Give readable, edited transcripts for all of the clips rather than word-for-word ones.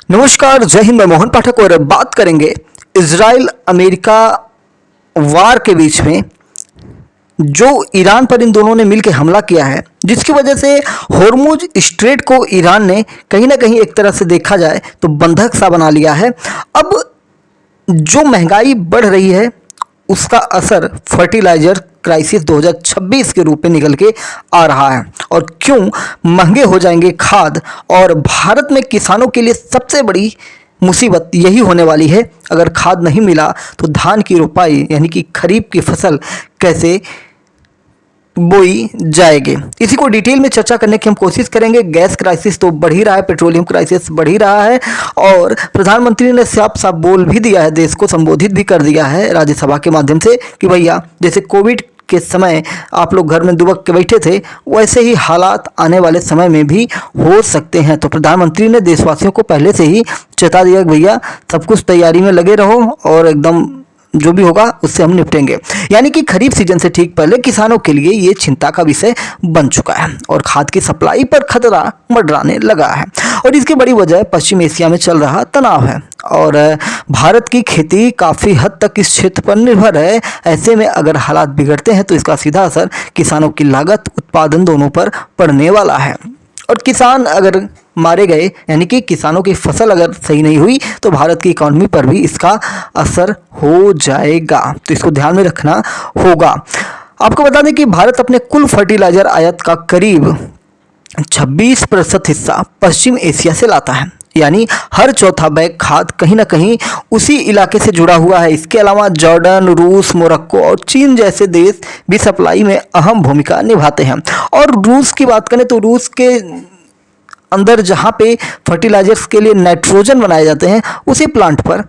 नमस्कार, जय हिंद। मैं मोहन पाठक और बात करेंगे इजराइल अमेरिका वार के बीच में जो ईरान पर इन दोनों ने मिलकर हमला किया है, जिसकी वजह से होर्मुज स्ट्रेट को ईरान ने कहीं ना कहीं एक तरह से देखा जाए तो बंधक सा बना लिया है। अब जो महंगाई बढ़ रही है उसका असर फर्टिलाइजर क्राइसिस 2026 के रूप में निकल के आ रहा है। और क्यों महंगे हो जाएंगे खाद, और भारत में किसानों के लिए सबसे बड़ी मुसीबत यही होने वाली है। अगर खाद नहीं मिला तो धान की रोपाई यानी कि खरीफ की फसल कैसे बोई जाएगी, इसी को डिटेल में चर्चा करने की हम कोशिश करेंगे। गैस क्राइसिस तो बढ़ ही रहा है, पेट्रोलियम क्राइसिस बढ़ ही रहा है, और प्रधानमंत्री ने साफ साफ बोल भी दिया है, देश को संबोधित भी कर दिया है राज्यसभा के माध्यम से कि भैया जैसे कोविड के समय आप लोग घर में दुबक के बैठे थे, वैसे ही हालात आने वाले समय में भी हो सकते हैं। तो प्रधानमंत्री ने देशवासियों को पहले से ही चेता दिया कि भैया सब कुछ तैयारी में लगे रहो और एकदम जो भी होगा उससे हम निपटेंगे। यानी कि खरीफ सीजन से ठीक पहले किसानों के लिए ये चिंता का विषय बन चुका है और खाद की सप्लाई पर खतरा मंडराने लगा है। और इसकी बड़ी वजह पश्चिम एशिया में चल रहा तनाव है, और भारत की खेती काफ़ी हद तक इस क्षेत्र पर निर्भर है। ऐसे में अगर हालात बिगड़ते हैं तो इसका सीधा असर किसानों की लागत, उत्पादन दोनों पर पड़ने वाला है। और किसान अगर मारे गए यानी कि किसानों की फसल अगर सही नहीं हुई तो भारत की इकॉनमी पर भी इसका असर हो जाएगा। तो इसको ध्यान में रखना होगा। आपको बता दें कि भारत अपने कुल फर्टिलाइजर आयात का करीब 26% हिस्सा पश्चिम एशिया से लाता है, यानी हर चौथा बैग खाद कहीं ना कहीं उसी इलाके से जुड़ा हुआ है। इसके अलावा जॉर्डन, रूस, मोरक्को और चीन जैसे देश भी सप्लाई में अहम भूमिका निभाते हैं। और रूस की बात करें तो रूस के अंदर जहां पे फर्टिलाइजर्स के लिए नाइट्रोजन बनाए जाते हैं, उसी प्लांट पर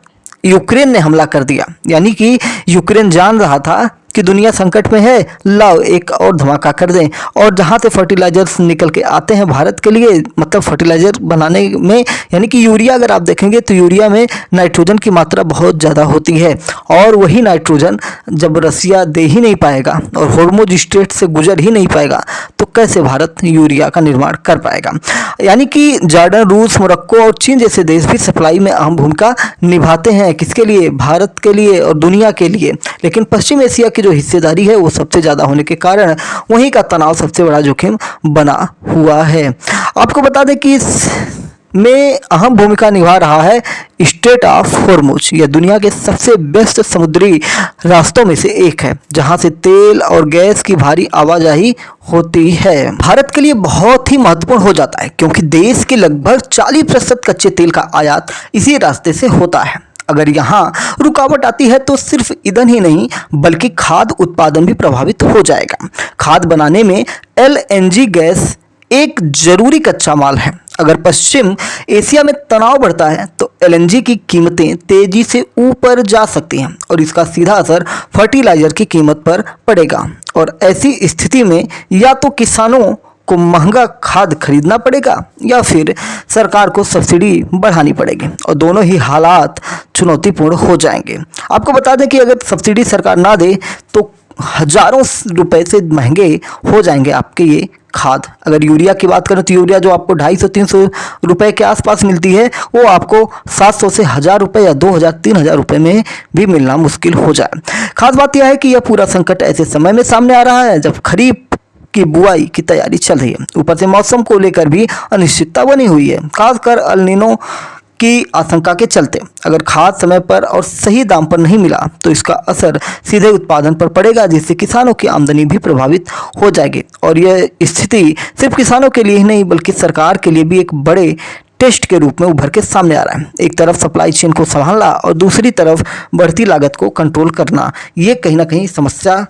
यूक्रेन ने हमला कर दिया। यानी कि यूक्रेन जान रहा था कि दुनिया संकट में है, लाओ एक और धमाका कर दें। और जहाँ से फर्टिलाइजर्स निकल के आते हैं भारत के लिए, मतलब फर्टिलाइजर बनाने में, यानी कि यूरिया अगर आप देखेंगे तो यूरिया में नाइट्रोजन की मात्रा बहुत ज़्यादा होती है। और वही नाइट्रोजन जब रसिया दे ही नहीं पाएगा और होर्मुज स्ट्रेट से गुजर ही नहीं पाएगा तो कैसे भारत यूरिया का निर्माण कर पाएगा। यानी कि जॉर्डन, रूस, मोरक्को और चीन जैसे देश भी सप्लाई में अहम भूमिका निभाते हैं। किसके लिए? भारत के लिए और दुनिया के लिए। लेकिन पश्चिम एशिया की जो हिस्सेदारी है वो सबसे ज़्यादा होने के कारण वहीं का तनाव सबसे बड़ा जोखिम बना हुआ है। आपको बता दें कि में अहम भूमिका निभा रहा है स्ट्रेट ऑफ होर्मुज। यह दुनिया के सबसे व्यस्त समुद्री रास्तों में से एक है, जहां से तेल और गैस की भारी आवाजाही होती है। भारत के लिए बहुत ही महत्वपूर्ण हो जाता है क्योंकि देश के लगभग 40% कच्चे तेल का आयात इसी रास्ते से होता है। अगर यहाँ रुकावट आती है तो सिर्फ ईंधन ही नहीं बल्कि खाद्य उत्पादन भी प्रभावित हो जाएगा। खाद्य बनाने में एलएनजी गैस एक जरूरी कच्चा माल है। अगर पश्चिम एशिया में तनाव बढ़ता है तो एलएनजी की कीमतें तेजी से ऊपर जा सकती हैं और इसका सीधा असर फर्टिलाइजर की कीमत पर पड़ेगा। और ऐसी स्थिति में या तो किसानों को महंगा खाद खरीदना पड़ेगा या फिर सरकार को सब्सिडी बढ़ानी पड़ेगी, और दोनों ही हालात चुनौतीपूर्ण हो जाएंगे। आपको बता दें कि अगर सब्सिडी सरकार ना दे तो हजारों रुपए से महंगे हो जाएंगे आपके ये खाद। अगर यूरिया की बात करें तो यूरिया जो आपको 250-300 रुपए के आसपास मिलती है वो आपको 700 से 1000 रुपए या 2000-3000 रुपए में भी मिलना मुश्किल हो जाए। खास बात यह है कि यह पूरा संकट ऐसे समय में सामने आ रहा है जब खरीफ की बुआई की तैयारी चल रही है। ऊपर से मौसम को लेकर भी अनिश्चितता बनी हुई है, खासकर अल नीनो की आशंका के चलते। अगर खाद समय पर और सही दाम पर नहीं मिला तो इसका असर सीधे उत्पादन पर पड़ेगा, जिससे किसानों की आमदनी भी प्रभावित हो जाएगी। और यह स्थिति सिर्फ किसानों के लिए ही नहीं बल्कि सरकार के लिए भी एक बड़े टेस्ट के रूप में उभर के सामने आ रहा है। एक तरफ सप्लाई चेन को संभालना और दूसरी तरफ बढ़ती लागत को कंट्रोल करना, ये कहीं ना कहीं समस्या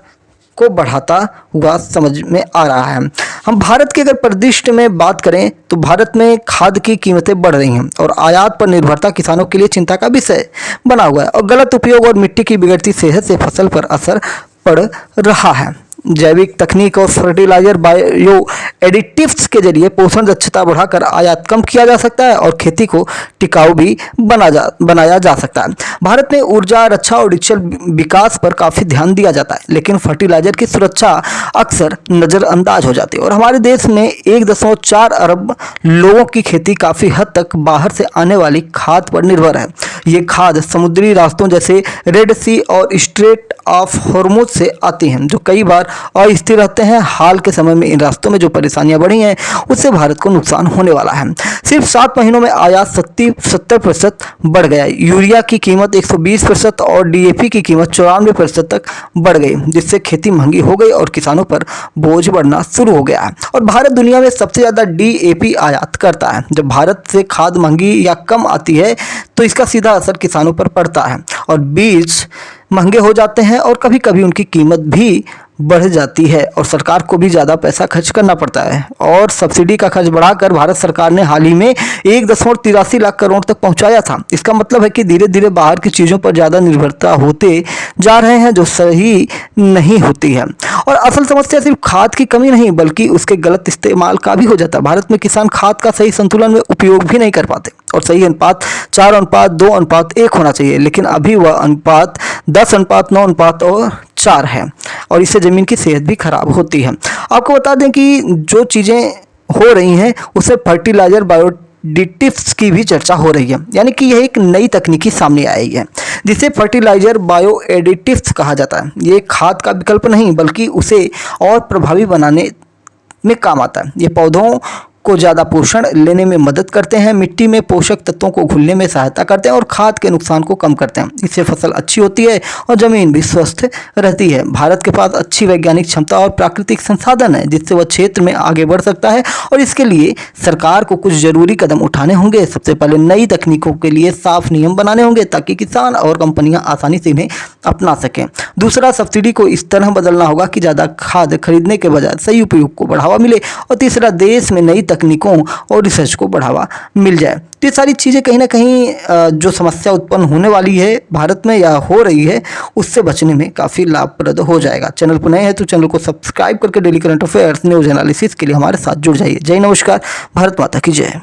को बढ़ाता हुआ समझ में आ रहा है। हम भारत के अगर परिदृश्य में बात करें तो भारत में खाद की कीमतें बढ़ रही हैं और आयात पर निर्भरता किसानों के लिए चिंता का विषय बना हुआ है। और गलत उपयोग और मिट्टी की बिगड़ती सेहत से फसल पर असर पड़ रहा है। जैविक तकनीक और फर्टिलाइजर बायो एडिटिव्स के जरिए पोषण दक्षता बढ़ाकर आयात कम किया जा सकता है और खेती को टिकाऊ भी बनाया जा सकता है। भारत में ऊर्जा, रक्षा और डिजिटल विकास पर काफ़ी ध्यान दिया जाता है, लेकिन फर्टिलाइजर की सुरक्षा अक्सर नज़रअंदाज हो जाती है और हमारे देश में 1.4 अरब लोगों की खेती काफ़ी हद तक बाहर से आने वाली खाद पर निर्भर है। ये खाद समुद्री रास्तों जैसे रेड सी और स्ट्रेट ऑफ हॉर्मुज से आती हैं, जो कई बार अस्थिर रहते हैं। हाल के समय में इन रास्तों में जो परेशानियां बढ़ी हैं, उससे भारत को नुकसान होने वाला है। सिर्फ 7 महीनों में आयात 70% बढ़ गया। यूरिया की कीमत 120% और डीएपी की कीमत 94% तक बढ़ गई, जिससे खेती महंगी हो गई और किसानों पर बोझ बढ़ना शुरू हो गया है। और भारत दुनिया में सबसे ज़्यादा डीएपी आयात करता है। जब भारत से खाद महंगी या कम आती है तो इसका सीधा असर किसानों पर पड़ता है और बीज महंगे हो जाते हैं और कभी कभी उनकी कीमत भी बढ़ जाती है और सरकार को भी ज़्यादा पैसा खर्च करना पड़ता है। और सब्सिडी का खर्च बढ़ाकर भारत सरकार ने हाल ही में 1.83 लाख करोड़ तक पहुंचाया था। इसका मतलब है कि धीरे धीरे बाहर की चीज़ों पर ज़्यादा निर्भरता होते जा रहे हैं, जो सही नहीं होती है। और असल समस्या सिर्फ खाद की कमी नहीं, बल्कि उसके गलत इस्तेमाल का भी हो जाता है। भारत में किसान खाद का सही संतुलन में उपयोग भी नहीं कर पाते और सही अनुपात 4:2:1 होना चाहिए, लेकिन अभी वह अनुपात 10:9:4 है और इससे ज़मीन की सेहत भी खराब होती है। आपको बता दें कि जो चीज़ें हो रही हैं उससे फर्टिलाइजर बायो एडिटिव्स की भी चर्चा हो रही है, यानी कि यह एक नई तकनीकी सामने आई है जिसे फर्टिलाइजर बायो एडिटिव्स कहा जाता है। ये खाद का विकल्प नहीं, बल्कि उसे और प्रभावी बनाने में काम आता है। ये पौधों को ज़्यादा पोषण लेने में मदद करते हैं, मिट्टी में पोषक तत्वों को घुलने में सहायता करते हैं और खाद के नुकसान को कम करते हैं। इससे फसल अच्छी होती है और ज़मीन भी स्वस्थ रहती है। भारत के पास अच्छी वैज्ञानिक क्षमता और प्राकृतिक संसाधन है, जिससे वह क्षेत्र में आगे बढ़ सकता है और इसके लिए सरकार को कुछ ज़रूरी कदम उठाने होंगे। सबसे पहले नई तकनीकों के लिए साफ नियम बनाने होंगे ताकि किसान और कंपनियां आसानी से इन्हें अपना सकें। दूसरा, सब्सिडी को इस तरह बदलना होगा कि ज़्यादा खाद खरीदने के बजाय सही उपयोग को बढ़ावा मिले। और तीसरा, देश में नई तकनीकों और रिसर्च को बढ़ावा मिल जाए। तो ये सारी चीज़ें कहीं ना कहीं जो समस्या उत्पन्न होने वाली है भारत में या हो रही है, उससे बचने में काफ़ी लाभप्रद हो जाएगा। चैनल पर नए हैं तो चैनल को सब्सक्राइब करके daily current affairs, news analysis के लिए हमारे साथ जुड़ जाइए। जय नमस्कार, भारत माता की जय।